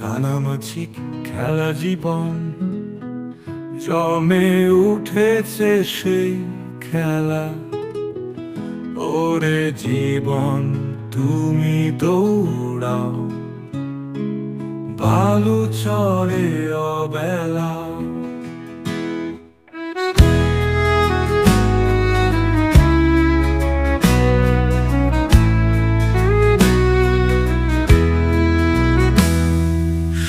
কানামাছি খেলা জীবন, জমে উঠেছে সেই খেলা। ওরে জীবন তুমি দৌড়াও, বালু চড়ে অবেলা।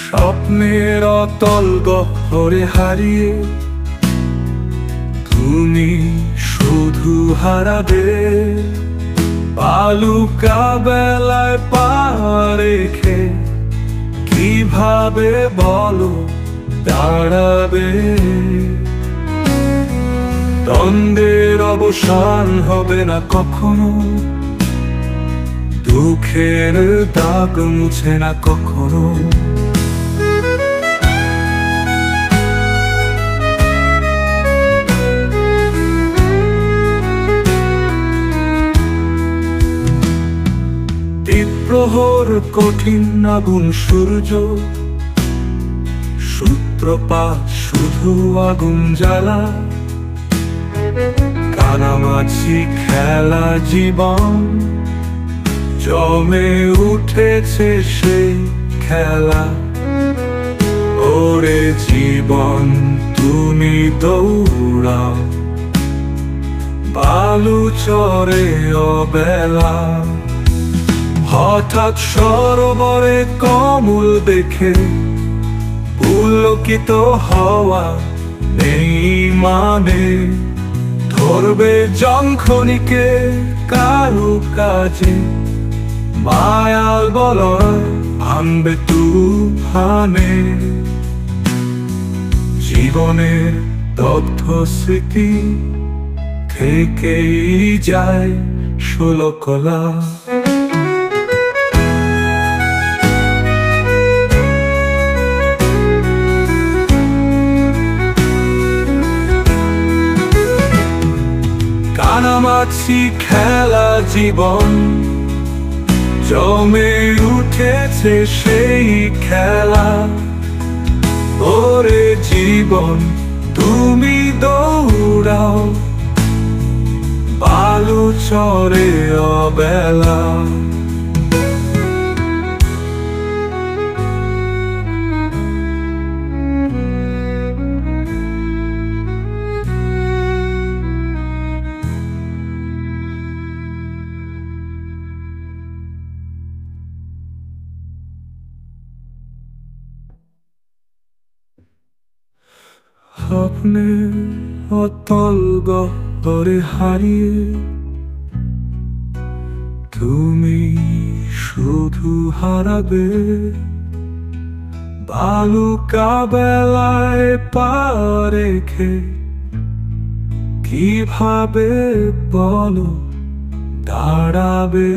স্বপ্নের অতল গহ্বরে হারিয়ে তুমি শুধু হারাবে। বালুকা বেলায় পা রেখে কিভাবে বলো দাঁড়াবে? দ্বন্দ্বের অবসান হবে না কখনো, দুঃখের দাগ মুছে না কখনো। প্রহর কঠিন আগুন সূর্য, সূত্রপাত শুধু আগুন জ্বালা। কানামাছি খেলা জীবন, জমে উঠেছে সেই খেলা। ওরে জীবন তুমি দৌড়াও, বালু চড়ে অবেলা। হঠাৎ সরোবরে কমল দেখে পুলকিত হওয়া নেই মানে। ধরবে জঙ্খনিকে কারু কাজে, মায়াল বলয় আনবে তুফানে। জীবনের দগ্ধ স্মৃতি থেকেই যায় ষোলকলা। কানামাছি খেলা জীবন, জমে উঠেছে সেই খেলা। ওরে জীবন তুমি দৌড়াও, বালু চড়ে অবেলা। স্বপ্নের অতল গহ্বরে হারিয়ে তুমি শুধু হারাবে। বালুকা বেলায় পা রেখে কিভাবে বলো দাঁড়াবে?